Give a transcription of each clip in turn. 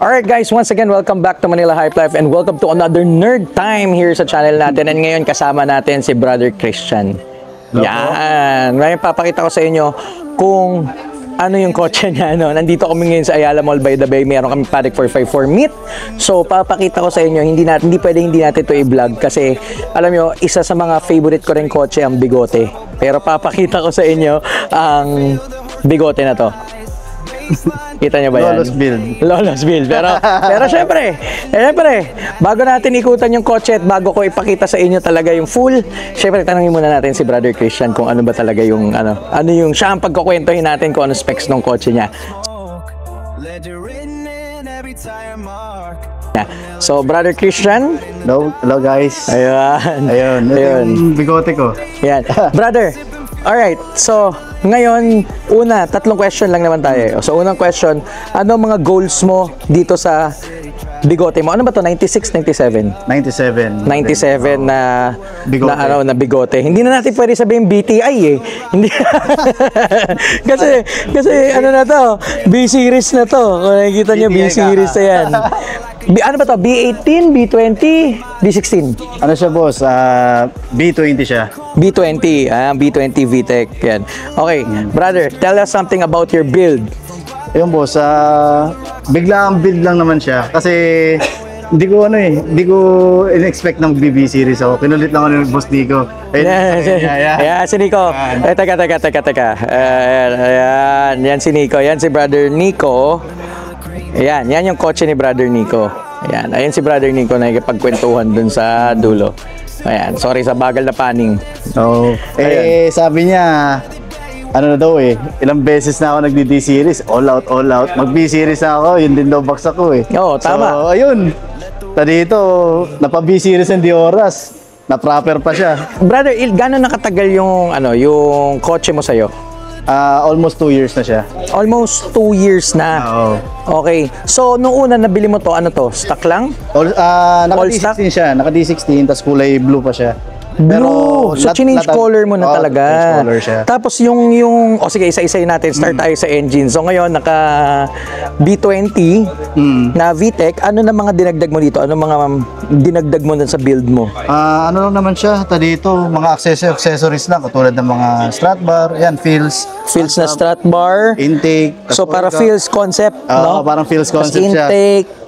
Alright guys, once again, welcome back to Manila Hype Life and welcome to another Nerd Time here sa channel natin. And ngayon kasama natin si Brother Christian. Yan. Ngayon papakita ko sa inyo kung ano yung kotse niya. Nandito kami ngayon sa Ayala Mall by the Bay. Meron kami Paddock 454 meet. So papakita ko sa inyo, hindi pwedeng hindi natin ito i-vlog kasi alam nyo, isa sa mga favorite ko rin kotse ang bigote. Pero papakita ko sa inyo ang bigote na to. Kita nyo ba yan? Lolos build. Lolos build. Pero syempre, bago natin ikutan yung kotse at bago ko ipakita sa inyo talaga yung full, syempre tanongin muna natin si Brother Christian kung ano ba talaga yung ano yung siya ang pagkukwentuhin natin kung ano specs ng kotse niya. So, Brother Christian. Hello guys. Ayun. Ito yung bigote ko. Yan. Brother, alright. So, ngayon, tatlong question lang naman tayo. So, unang question, ano mga goals mo dito sa bigote mo? Ano ba to? 96, 97? 97 na bigote. Na bigote. Hindi na natin pwede sabihin BTI eh. Hindi. kasi ano na to? B-series na to. Kung nakikita nyo, B-series na yan. Ano ba to? B18, B20, B16? Ano siya boss? B20 siya. B20, B20 VTEC. Yan. Okay, brother, tell us something about your build. Ayun boss, bigla ang build lang naman siya. Kasi hindi ko in-expect ng BB series ako. Kinulit lang ako ng boss Nico. Yeah, si Nico. Teka. Ayan, yan si Nico. Yan si brother Nico. Ayan, yan yung kotse ni Brother Nico. Ayan, ayan si Brother Nico na nakikipagkwentuhan dun sa dulo. Ayan, sorry sa bagal na panning. Oo. Sabi niya, ano na daw ilang beses na ako nagdi-D series, all out. Mag-B series na ako, yun din daw box ako Oo, tama. So, ayun. Dito, napa-B series hindi oras. Na-proper pa siya. Brother, gano'n nakatagal yung kotse mo sa'yo? Almost 2 years na siya. Almost 2 years na. Oo. Okay. So, nung una nabili mo to, ano to? Stock lang? Naka-D16 siya. Naka-D16, tapos kulay blue pa siya. Blue! So, change color mo na talaga. Change color siya. Tapos sige, isa-isayin natin. Start tayo sa engine. So, ngayon, naka B20 na VTEC. Ano na mga dinagdag mo dito? Ano mga dinagdag mo sa build mo? Ano lang naman siya? Dito, mga accessories lang. Katulad ng mga strut bar. Yan, feels. Feels na strut bar. Intake. So, para feels concept, no? Parang feels concept siya. Intake.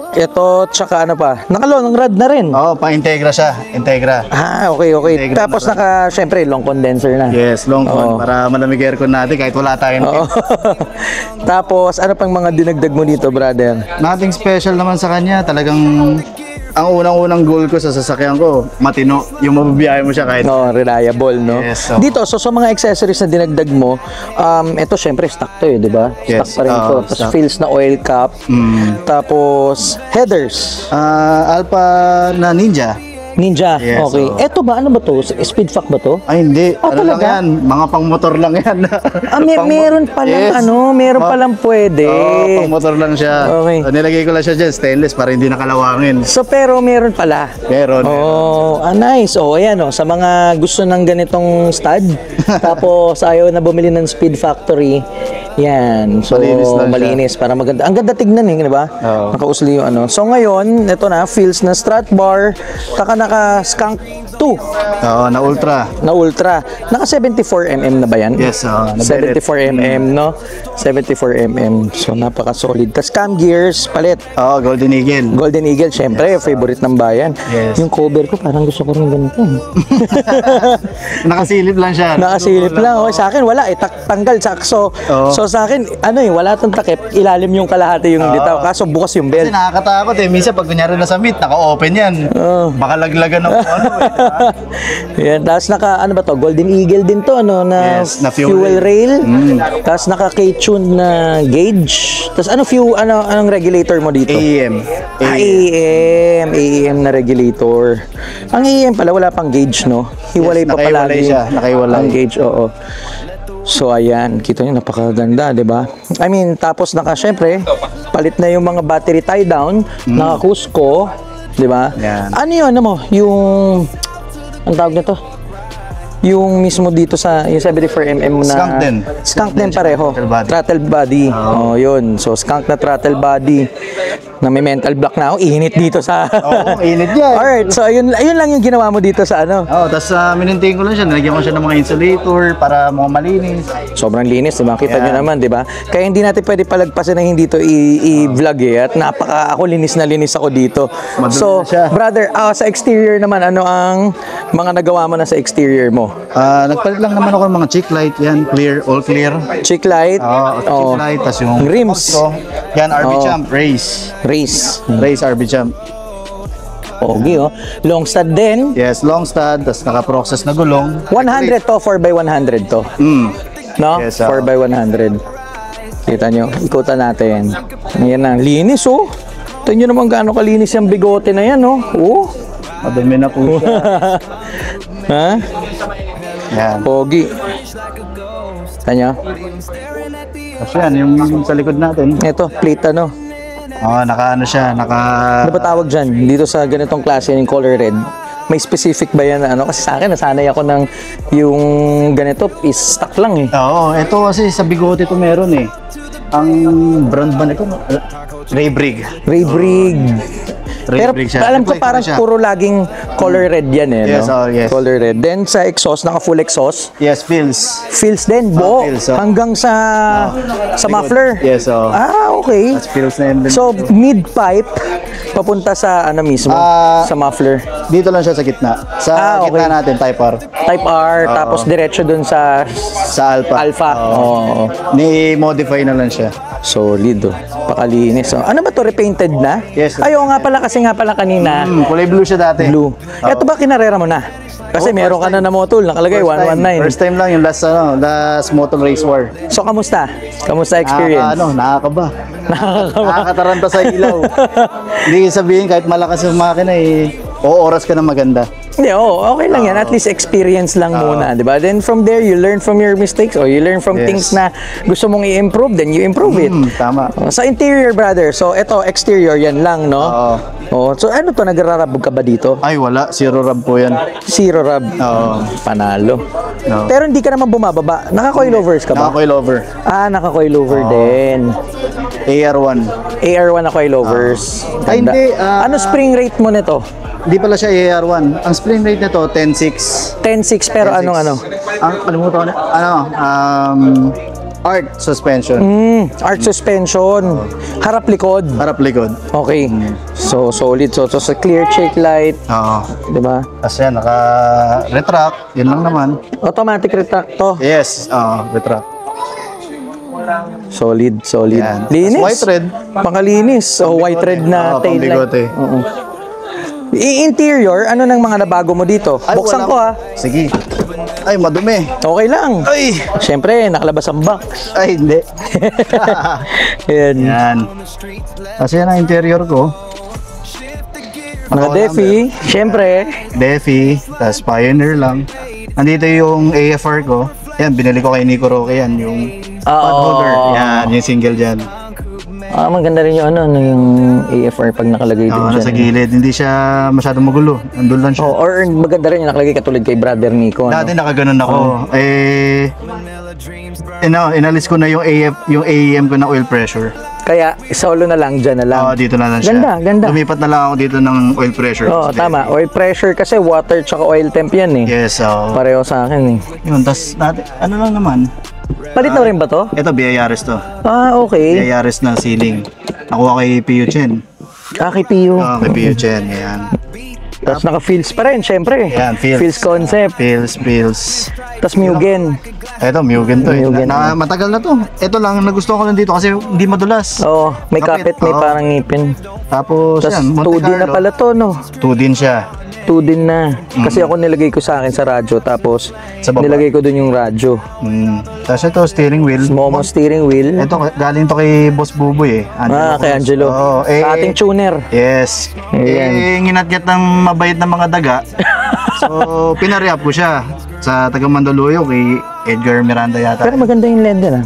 Ito, tsaka ano pa? Naka-long rod na rin. Pa-Integra siya. Integra. Okay. Integra. Tapos syempre, long condenser na. Yes, long con. Para malamig aircon natin kahit wala tayong Tapos, ano pang mga dinagdag mo dito, brother? Nothing special naman sa kanya. Talagang ang unang-unang goal ko sa sasakyan ko, matino. Yung mababiyahe mo siya kahit... reliable, no? Yes, Dito, so sa mga accessories na dinagdag mo, ito syempre stock to di ba? Yes, stock pa rin to. Tapos feels na oil cap. Tapos, headers. Alpha na Ninja. Ninja, Yes, okay. Ito ba, ano ba to? Speed fuck ba to? Ay, hindi. Ano lang talaga? yan? Mga pang-motor lang yan. Meron palang meron palang pwede. Pang-motor lang siya. Okay. Nilagay ko lang siya dyan, stainless, para hindi nakalawangin. So, pero meron pala. Meron. Nice. Ayan, sa mga gusto ng ganitong stud, tapos ayaw na bumili ng Speed Factory, yan. So, malinis para maganda. Ang ganda tignan di ba? Nakausli yung So, ngayon, ito na, feels na strut bar, naka-skunk 2. Na ultra. Na ultra. Naka 74mm na ba yan? Yes, 74mm, no? 74mm. So, napaka-solid. Tapos cam gears, palit. Golden Eagle. Golden Eagle, syempre, favorite ng bayan. Yes. Yung cover ko, parang gusto ko rin ganito. Nakasilip lang siya. Nakasilip lang. Okay, sa akin, wala. Tanggal, sakso. So, sa akin, wala tong takip. Ilalim yung kalahati yung dito. Kaso, bukas yung belt. Kasi nakakatakot Minsan, pag kunyari na sa meet, naka-open yan. Baka laglagan ng Yan, tapos ano ba to? Golden Eagle din to, na fuel rail. Tapos naka K-tune na gauge. Tapos anong regulator mo dito? AEM. AEM na regulator. Ang AEM pala, wala pang gauge, no? Hiwalay pa pala siya. Nakaiwalay. Ang gauge, oo. So, ayan. Kita nyo, napakaganda, di ba? Tapos syempre, palit na yung mga battery tie down. Naka Cusco, di ba? Ano yun, yung ang tawag nito? Yung mismo dito sa yung 74mm na skunk din. Skunk din pareho. Throttle body. Oh, yun. So skunk na throttle body. na may mental block na ako, init dito sa... Oo, init yan. Alright, so ayun lang yung ginawa mo dito sa ano. Oo, tapos minintain ko lang siya. Nalagyan ko siya ng mga insulator para mga malinis. Sobrang linis, diba? Kita nyo naman, diba? Kaya hindi natin pwede palagpasin na hindi to i-vlog eh. At ako linis na linis ako dito. Madumi So, na siya. brother, sa exterior naman, ano ang mga nagawa mo na sa exterior mo? Nagpalit lang naman ako ng mga cheek light. Yan, clear, all clear. Cheek light? Cheek light. Tapos yung Rims. Ko. Yan, RB Champ, race. Race. Race RB Champ. Pogi, oh. Long stud din. Yes, long stud. Tapos naka-process na gulong. 100 to, 4x100 to. No? Yes, 4x100. Kita nyo, ikutan natin. Ayan na, linis oh. Ito nyo naman gaano kalinis yung bigote na yan, oh. Oh. Madumi na po siya. Ha? Yan. Pogi. Kita nyo? Tapos yan, yung sa likod natin. Ito, plate ano. Naka-ano siya, Ano ba tawag dyan? Dito sa ganitong klase, yung color red. May specific ba yan na ano? Kasi sa akin, nasanay ako ng yung ganito is stock lang eh. Oo, ito kasi sa bigote ito meron eh. Ang brand ba nito? Ray Brig. Ray Brig. Pero Brig siya. alam ko Apply ko parang na siya. puro laging color red yan eh. Yes, no? yes. Color red. Then sa exhaust, naka full exhaust. Yes, Phils. Fills din, buo. Fills, Hanggang sa muffler. Yes, Okay. That's Phils na yun. So, mid-pipe, papunta sa ano mismo? Sa muffler. Dito lang siya sa gitna. Sa okay. gitna natin, Type R. Type R, tapos diretso dun sa Sa Alpha. Alpha. Oo. Ni-modify na lang siya. Solid, oh. Pakalinis. Oh. Ano ba to? Repainted na? Yes. Ayaw nga pala kasi nga pala kanina. Kulay blue siya dati. Blue. Ito ba kinarera mo na? Kasi meron ka na motul, nakalagay 119. First time lang yung last motor race war. So, kamusta? Kamusta experience? Nakakaba. Nakakaba. Nakakataranta sa ilaw. Hindi sabihin kahit malakas yung makina oras ka na maganda. Hindi, okay lang yan. At least experience lang muna, di ba? Then from there, you learn from your mistakes or you learn from Yes. things na gusto mong i-improve, then you improve it. Tama. Sa interior, brother, so ito, exterior, yan lang, no? So ano to, nagrarabog ka ba dito? Ay, wala. Zero rub po yan. Zero rub. Panalo. Pero hindi ka naman bumababa. Naka-coilovers ka ba? Naka-coilover. Naka-coilover din. AR1. AR1 na coilovers. Ay, Ganda. hindi, Ano spring rate mo nito? Hindi pala siya AR1. Ang spring rate nito, 10.6. 10.6 pero 10.6. ano? Kalimutan ko na. Art suspension. Art suspension. Harap likod. Harap likod. Okay. So solid. So sa clear check light, Oo. 'di ba? Kasi yan, naka-retract. Yun lang naman. Automatic retract to. Yes, retract. Solid. Yan. Linis. Tas white red. Pangalinis. White red na tail light. Pambigote. Oo. Interior, ano nang mga nabago mo dito? Buksan ko ha. Sige. Ay, madumi. Okay lang. Ay! Siyempre, nakalabas ang box. Ay, hindi. Yan. Yan. Kasi yan ang interior ko. Mga Defi, siyempre. Defi, tas Pioneer lang. Nandito yung AFR ko. Yan, binili ko kay Nico Roque yan. Yung pod holder. Yan, yung single dyan. Maganda rin yung yung AFR pag nakalagay din dyan. Nasa gilid. Hindi siya masyadong magulo. Nandun lang siya. Or maganda rin yung nakalagay katulad kay Brother Nico. Dati nakaganon ako. Inalis ko na yung AEM ko na oil pressure. Kaya solo na lang, dyan na lang. Dito na lang siya. Ganda. Lumipat na lang ako dito ng oil pressure. Tama. Oil pressure kasi water tsaka oil temp yan eh. Yes, Pareho sa akin eh. Yun, tas natin, ano lang naman. Palit na rin ba to? Ito, BIRS to. Okay. BIRS na ceiling. Nakuha kay Pio Chen. Kay Pio. Kay Pio Chen, yan. Tapos naka-feels pa rin, syempre. Yan, feels. Feels concept. Feels. Tapos Mugen. Ito, Mugen to. Mugen. Matagal na to. Ito lang, nagustuhan ko lang dito kasi hindi madulas. May kapit, may parang ngipin. Tapos, Tapos yan, Monte 2D na Carlo. pala to, no? 2 din siya. 2 din na. Kasi ako nilagay ko sa akin sa radyo, tapos Sa baba. nilagay ko dun yung radyo. Tapos ito, steering wheel. Momo steering wheel. Ito, galing to kay Boss Buboy eh. Kay Angelo. Ating tuner. Yes. Ayan. Nginat-ngat ng mabait na mga daga. So, pinarehab ko siya sa taga Mandaluyong kay Edgar Miranda yata. Pero maganda yung LED na.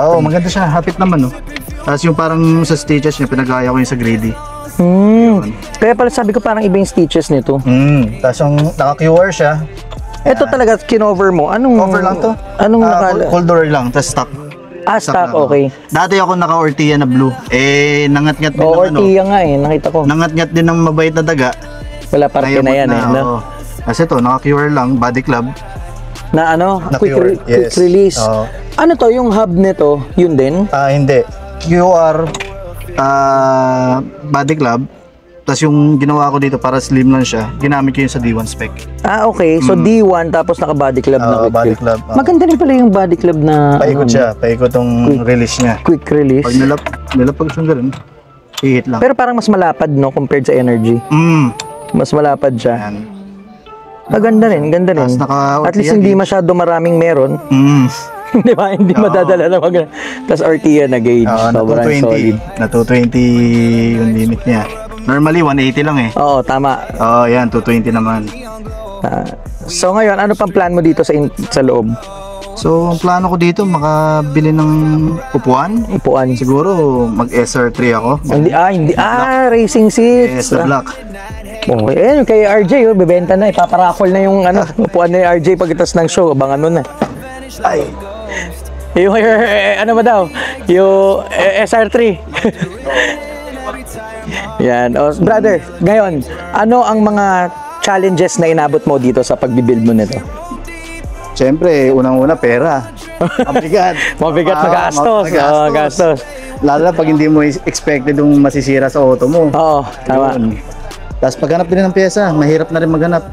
Oo, maganda siya. Hapit naman, no? Tapos yung parang sa stitches niya, pinagaya ko yung sa Grady. Kaya pala sabi ko parang iba yung stitches nito. Tapos yung naka-QR siya. Ito talaga kinover mo. Anong Cover lang to. Anong nakala? Cold door lang, tapos stock. Ah, stock, okay. Dati ako naka-Ortia na blue. Nangat-ngat din Oo, ng ano. Ortia nga nakita ko. Nangat-ngat din ng mabait na daga. Wala parte na yan no? Oo. Kasi to, naka-QR lang, body club. Na ano, Na quick, QR, quick yes. release. Oo. Ano to, yung hub nito, yun din? Hindi. QR, body club. Tapos yung ginawa ko dito para slim lang siya, ginamit ko yun sa D1 spec. Ah, okay. So D1 tapos naka body club na quick Body release. club. Maganda rin pala yung body club na Paikot siya, paikot tong release niya. quick release. Pag nilapag siyang ganun, hihit lang. Pero parang mas malapad no compared sa energy. Mas malapad siya. Yan. Ganda rin, ganda rin. Tapos naka- At least hindi masyado maraming meron. Di ba? Hindi madadala na mag. Tapos Ortia na gauge. Na Sobrang solid. 220. Na 220 yung limit niya. Normally, 180 lang eh. Oo, tama. Yan, 220 naman. So ngayon, ano pang plan mo dito sa loob? So, ang plano ko dito, makabili ng upuan. Upuan. Siguro, mag-SR3 ako. Hindi. Racing seats. Yes, the black. Okay. Ayun, kay RJ, bebenta na. Ipaparaffle na yung upuan ni RJ pagkitas ng show. Abangan mo na. Ay, Yung, ano ba daw? Yung SR3. Yan. Brother, ngayon, ano ang mga challenges na inabot mo dito sa pagbibuild mo nito? syempre, unang-una, pera. Mabigat. Mabigat na gastos. Gastos. Lalo na pag hindi mo expected yung masisira sa auto mo. Oo, tama. Yun. Tapos paghanap din ng pyesa, mahirap na rin maghanap.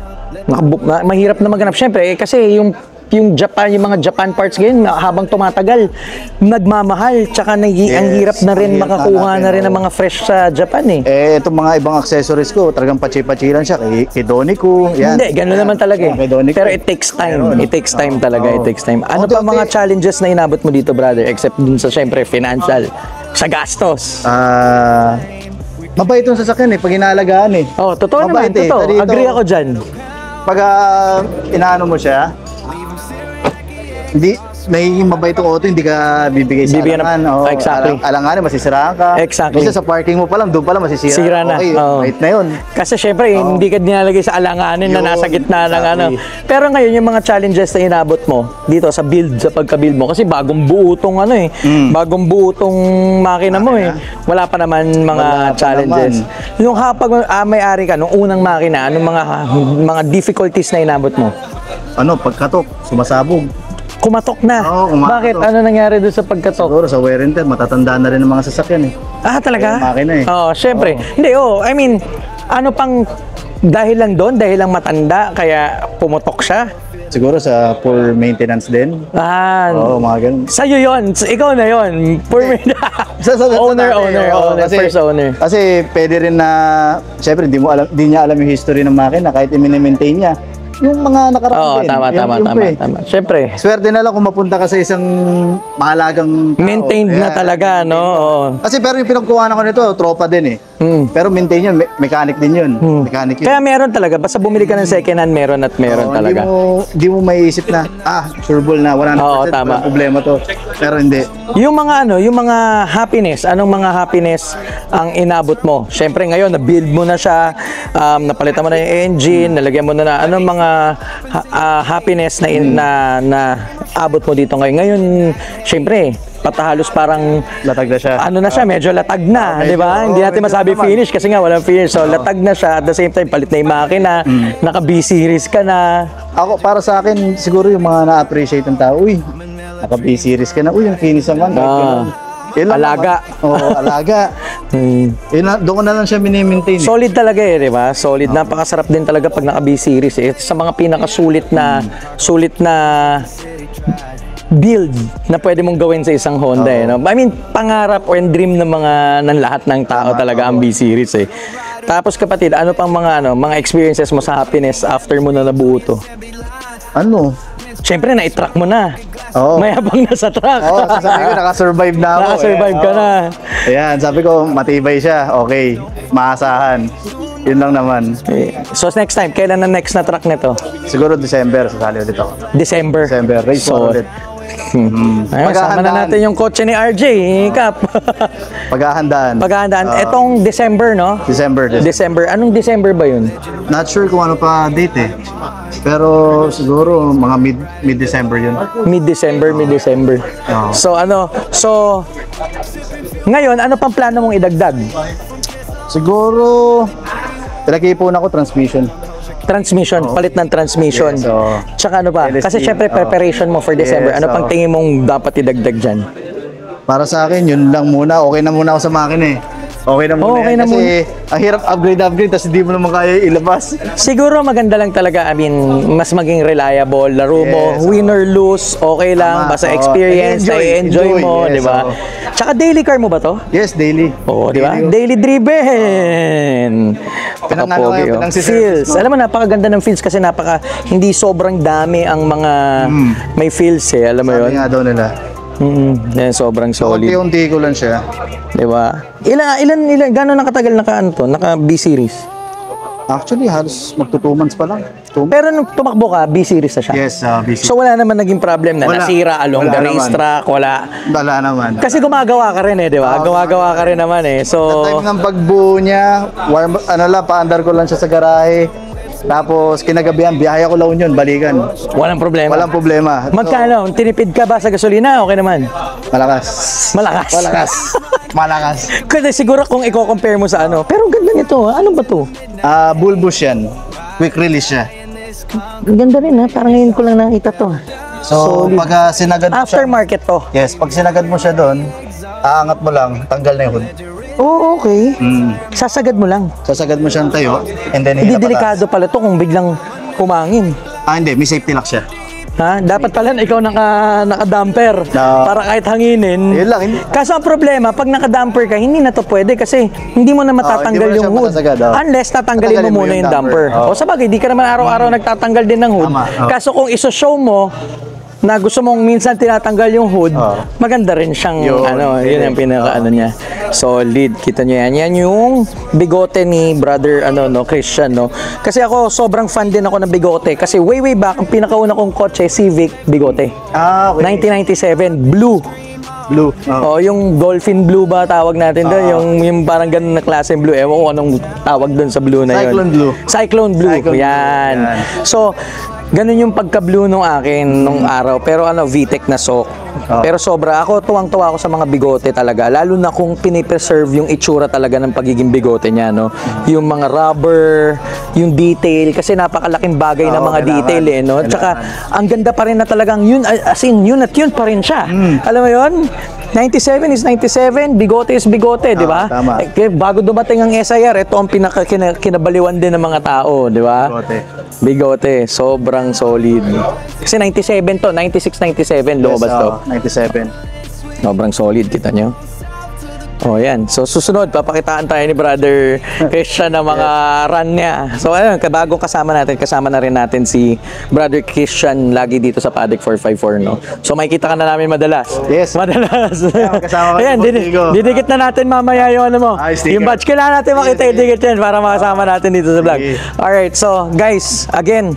Mahirap na maghanap. Siyempre, kasi yung mga Japan parts ngayon, habang tumatagal, nagmamahal. Tsaka ang hirap na rin makakuha na rin ng mga fresh sa Japan Itong mga ibang accessories ko, talagang pachi-pachi lang siya. Kay Donico, yan. Hindi, gano'n naman talaga Kay Donico. Pero it takes time. It takes time talaga. It takes time. Ano Okay, pa mga challenges na inabot mo dito, brother? Except dun sa, syempre, financial. Sa gastos. Mabait yung sasakyan pag inaalagaan Totoo naman. Mabait Totoo. Dito, Agree ako dyan. Pag inaano mo siya, hindi, nagiging mabait yung auto, hindi ka bibigay sa Bibigyan alangan. exactly. Alangan, masisiraan ka. Exactly. Kasi sa parking mo pa lang, doon pa lang masisira. Sira na. Okay, mabait na yun. Kasi syempre, hindi ka dinalagay sa alanganin na Yun, nasa gitna ng ano. exactly. Pero ngayon, yung mga challenges na inabot mo dito sa build, sa pagka-build mo, kasi bagong buo tong bagong buo tong makina mo Wala pa naman mga challenges. Yung pag may-ari ka, nung unang makina, anong mga difficulties na inabot mo? Pagkatok, sumasabog. Kumatok na. Oo, kumatok. Bakit? Ano nangyari doon sa pagkatok? Siguro sa wear and tear, matatanda na rin ng mga sasakyan Talaga? Yung makina Oo, syempre. Hindi, I mean, ano pang dahil lang doon, dahil lang matanda, kaya pumutok siya? Siguro sa poor maintenance din. Oo, mga ganun. Sa'yo yun. Ikaw na yun. Owner, first owner. Kasi pwede rin na, syempre, di niya alam yung history ng makina kahit i-maintain niya. Yung mga nakaraan din. Tama. Syempre. Swerte na lang kung mapunta ka sa isang mahalagang tao. Maintained na talaga, no? Oo. Kasi pero yung pinagkuhanan ko nito, tropa din Pero maintain yun, mechanic din yun. Mechanic yun. Kaya meron talaga. Basta bumili ka ng second hand, meron talaga. Di mo maiisip na, sureball na, 100% tama. walang problema to. Pero hindi. Yung mga happiness, anong mga happiness ang inabot mo? Syempre ngayon, na-build mo na siya, napalitan mo na yung engine, nalagyan mo na anong mga happiness na abot mo dito ngayon? Ngayon, syempre, patahalos parang Latag na siya. ano na siya, medyo latag na, di ba? Hindi natin medyo masabi naman. finish kasi nga walang finish. So, latag na siya. At the same time, palit na yung makina, naka-B series ka na. Ako, para sa akin, siguro yung mga na-appreciate ng tao, naka-B-series ka na, yung finish naman. Alaga. Alaga. Doon ko na lang siya mini-maintain. Solid talaga di ba? Solid. Napakasarap din talaga pag naka-B series Sa mga pinakasulit na build na pwede mong gawin sa isang Honda no? I mean, pangarap or dream ng lahat ng tao talaga ang B series Tapos kapatid, ano pang mga experiences mo sa happiness after mo na nabuo to? Siyempre, na-truck mo na. Mayabang na sa truck. Sabi ko, nakasurvive na ako. Nakasurvive ka na. Ayan, sabi ko, matibay siya. Okay, maasahan. Yun lang naman. So next time, kailan na next na truck nito? Siguro December, sasali ulit ako. December. Race 1 ulit. Ayun, sama na natin yung kotse ni RJ, Kap. Paghahandaan. Paghahandaan. Etong December, no? December. December. Anong December ba yun? Not sure kung ano pa date eh. Pero siguro mga mid-December yun. Mid-December. Oo. So, ngayon, ano pang plano mong idagdag? Siguro, pinag-iipon ako transmission. Palit ng transmission. Yes, so, Tsaka ano ba? LSD, Kasi syempre preparation mo for December. Yes, Ano pang tingin mong dapat idagdag dyan? Para sa akin, yun lang muna. Okay na muna ako sa makina eh. Okay na muna Okay yan. na Kasi ang hirap upgrade tapos hindi mo naman kaya ilabas. Siguro maganda lang talaga, I mean, mas maging reliable. Laro mo, Yes, win or lose, okay lang. Tama, Basta oo. experience, enjoy mo, yes, di ba? oo. Tsaka daily car mo ba to? Yes, daily. Oo, di ba? Daily. Daily driven. Pinangano Napakapogi, ngayon, oh. pinang-service Feels. Alam mo, napakaganda ng feels kasi hindi sobrang dami ang mga may feels eh. Alam mo Sabi yun? nga daw nila. Yan, sobrang solid. Unti-unti ko lang siya. Di ba? Ilan, gano'n nakatagal naka B-series? Actually, halos magto 2 months pa lang. Pero nung tumakbo ka, B-series na siya. Yes, busy. So wala naman naging problem na Wala. nasira along Wala the naman. racetrack, wala. Wala naman. Kasi gumagawa ka rin eh, di ba? Gumagawa ka rin naman eh. Sa So, time ng pagbuo niya, paandar ko lang siya sa garahe. Tapos kinagabihan, biyahe ako La Union, balikan. walang problema. Walang problema. Magkano? Tinipid ka ba sa gasolina? Okay naman. Malakas. Malakas. Malakas. Kasi siguro kung i-compare mo sa ano. Pero ganda nito. Ano ba to? Bulbous yan. Quick release siya. Ganda rin ha. Parang ngayon ko lang nakita to. So, pag sinagad mo siya, Aftermarket to. yes, pag sinagad mo siya doon, aangat mo lang, tanggal na yung hood. Oo, okay. Sasagad mo lang. Sasagad mo siyang tayo, and then Hindi hirap pataas. delikado pala to kung biglang humangin. Hindi, may safety lock siya. Ha? Dapat pala ikaw naka-damper No. para kahit hanginin. Yun lang, hindi. Kaso ang problema, pag naka-damper ka, hindi na to pwede kasi hindi mo na matatanggal hindi mo na yung siya hood. matasagad, Unless tatanggalin mo muna yung damper. O sabagay, di ka naman araw-araw nagtatanggal din ng hood. Tama, Kaso kung iso-show mo na gusto mong minsan tinatanggal yung hood, maganda rin siyang yun ang pinaka niya. Solid, kita niyo yan. Yan yung bigote ni brother Christian, no. Kasi ako sobrang fan din ako ng bigote kasi way back ang pinakauna kong kotse Civic bigote. Okay. 1997, blue. Blue. Oh, yung dolphin blue ba tawag natin doon? Yung parang ganun na klaseng blue. Ewan ko anong tawag doon sa blue na yun. Cyclone blue. Cyclone blue. Cyclone blue. Yan. So, ganun yung pagka-blue nung akin nung araw. Pero VTEC na sok. Pero sobra. Ako, tuwang-tuwa ako sa mga bigote talaga. Lalo na kung pinipreserve yung itsura talaga ng pagiging bigote niya, no? Yung mga rubber, yung detail. Kasi napakalaking bagay ng mga detail, eh, no? Tsaka, ang ganda pa rin na talagang yun, as in, yun at yun pa rin siya. Alam mo yun? 97 is 97, bigote is bigote, di ba? Tama. Bago dumating ang SIR, ito ang kinabaliwan din ng mga tao, di ba? Bigote, sobrang solid. Kasi 97 to, 96, 97, lumabas to. 97. Sobrang solid, kita nyo? Oh, yan. So, susunod, papakitaan tayo ni Brother Christian ng mga run niya. So, ayun, bagong kasama na rin natin si Brother Christian lagi dito sa Paddock 454, no? So, makikita ka na namin madalas. Yes. Madalas. kasama ka Ayan, sa Botigo. didikit na natin mamaya yung ano mo. Sticker. Yung badge, kailangan natin makita yung dikit yan para makasama natin dito sa vlog. Sige. Alright, so, guys, again,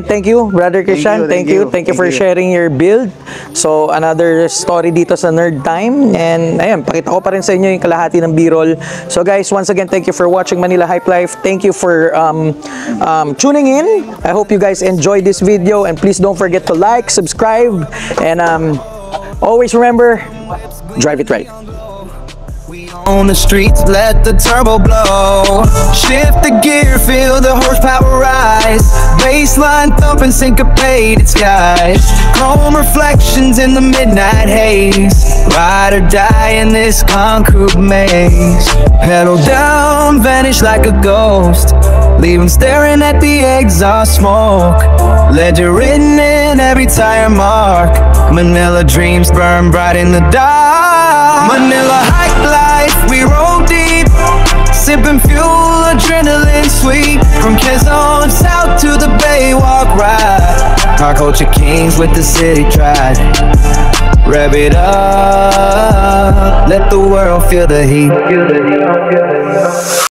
thank you, Brother Christian. Thank you for sharing your build. So, another story dito sa Nerd Time. And, ayan, pakita ko pa rin sa inyo yung kalahati ng B-roll. So guys, once again, thank you for watching Manila Hype Life. Thank you for tuning in. I hope you guys enjoyed this video, and please don't forget to like, subscribe, and always remember, drive it right. On the streets, let the turbo blow. Shift the gear, feel the horsepower rise. Baseline thumping, syncopated skies. Chrome reflections in the midnight haze. Ride or die in this concrete maze. Pedal down, vanish like a ghost. Leave 'em staring at the exhaust smoke. Ledger written in every tire mark. Manila dreams burn bright in the dark. Manila Hype Life, we roll deep. Sipping fuel, adrenaline sweet. From Quezon south to the Bay, walk ride. Our culture kings with the city tried. Rev it up, let the world feel the heat.